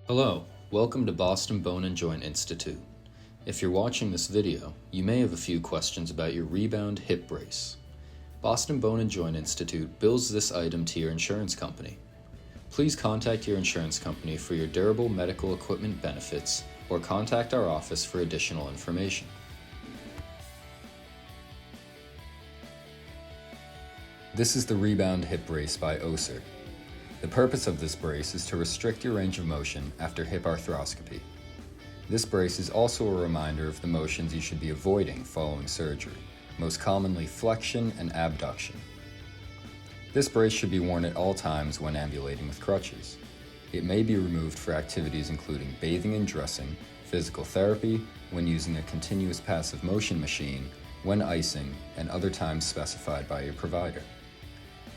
Hello, welcome to Boston Bone and Joint Institute. If you're watching this video, you may have a few questions about your Rebound hip brace. Boston Bone and Joint Institute bills this item to your insurance company. Please contact your insurance company for your durable medical equipment benefits or contact our office for additional information. This is the Rebound hip brace by Ossur. The purpose of this brace is to restrict your range of motion after hip arthroscopy. This brace is also a reminder of the motions you should be avoiding following surgery, most commonly flexion and abduction. This brace should be worn at all times when ambulating with crutches. It may be removed for activities including bathing and dressing, physical therapy, when using a continuous passive motion machine, when icing, and other times specified by your provider.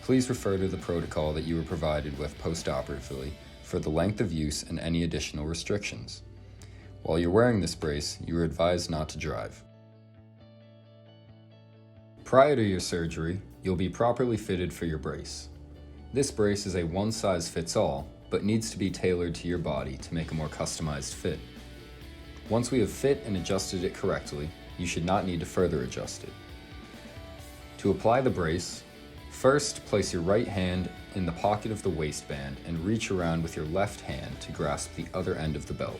Please refer to the protocol that you were provided with post-operatively for the length of use and any additional restrictions. While you're wearing this brace, you are advised not to drive. Prior to your surgery, you'll be properly fitted for your brace. This brace is a one-size-fits-all, but needs to be tailored to your body to make a more customized fit. Once we have fit and adjusted it correctly, you should not need to further adjust it. To apply the brace, first, place your right hand in the pocket of the waistband and reach around with your left hand to grasp the other end of the belt.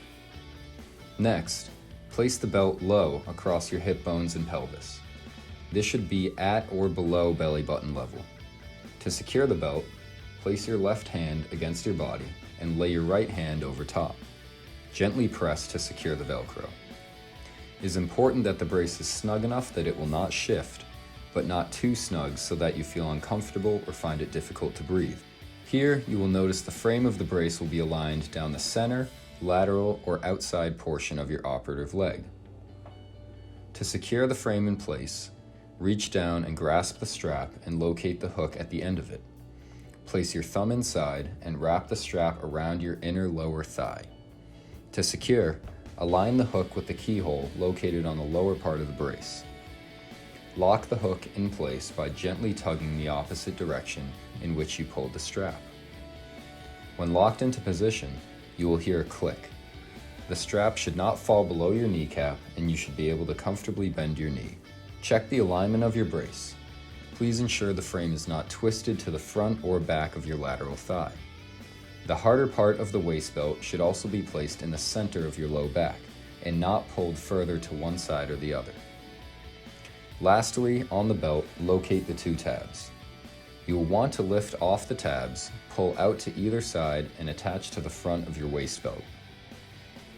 Next, place the belt low across your hip bones and pelvis. This should be at or below belly button level. To secure the belt, place your left hand against your body and lay your right hand over top. Gently press to secure the Velcro. It is important that the brace is snug enough that it will not shift, but not too snug so that you feel uncomfortable or find it difficult to breathe. Here, you will notice the frame of the brace will be aligned down the center, lateral, or outside portion of your operative leg. To secure the frame in place, reach down and grasp the strap and locate the hook at the end of it. Place your thumb inside and wrap the strap around your inner lower thigh. To secure, align the hook with the keyhole located on the lower part of the brace. Lock the hook in place by gently tugging the opposite direction in which you pulled the strap. When locked into position, you will hear a click. The strap should not fall below your kneecap and you should be able to comfortably bend your knee. Check the alignment of your brace. Please ensure the frame is not twisted to the front or back of your lateral thigh. The harder part of the waist belt should also be placed in the center of your low back and not pulled further to one side or the other. Lastly, on the belt, locate the two tabs. You will want to lift off the tabs, pull out to either side, and attach to the front of your waist belt.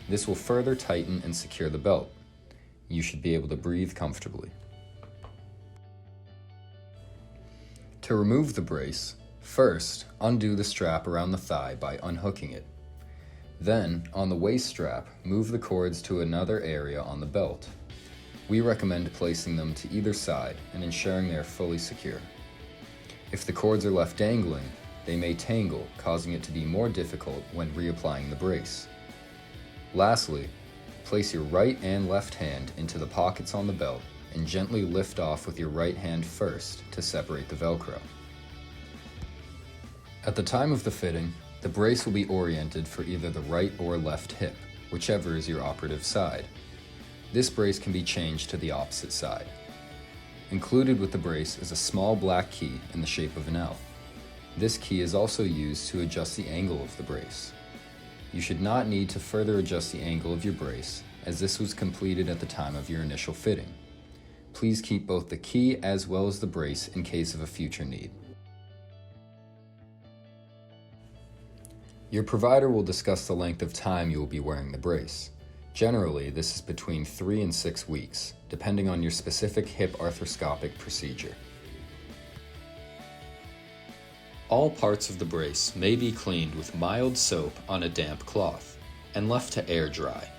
This will further tighten and secure the belt. You should be able to breathe comfortably. To remove the brace, first, undo the strap around the thigh by unhooking it. Then, on the waist strap, move the cords to another area on the belt. We recommend placing them to either side and ensuring they are fully secure. If the cords are left dangling, they may tangle, causing it to be more difficult when reapplying the brace. Lastly, place your right and left hand into the pockets on the belt and gently lift off with your right hand first to separate the Velcro. At the time of the fitting, the brace will be oriented for either the right or left hip, whichever is your operative side. This brace can be changed to the opposite side. Included with the brace is a small black key in the shape of an L. This key is also used to adjust the angle of the brace. You should not need to further adjust the angle of your brace, as this was completed at the time of your initial fitting. Please keep both the key as well as the brace in case of a future need. Your provider will discuss the length of time you will be wearing the brace. Generally, this is between 3 and 6 weeks, depending on your specific hip arthroscopic procedure. All parts of the brace may be cleaned with mild soap on a damp cloth and left to air dry.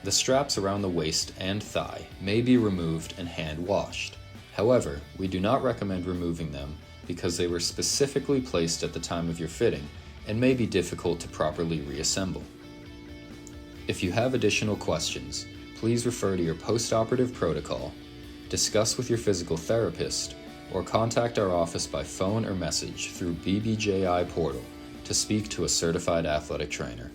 The straps around the waist and thigh may be removed and hand washed. However, we do not recommend removing them because they were specifically placed at the time of your fitting and may be difficult to properly reassemble. If you have additional questions, please refer to your post-operative protocol, discuss with your physical therapist, or contact our office by phone or message through BBJI portal to speak to a certified athletic trainer.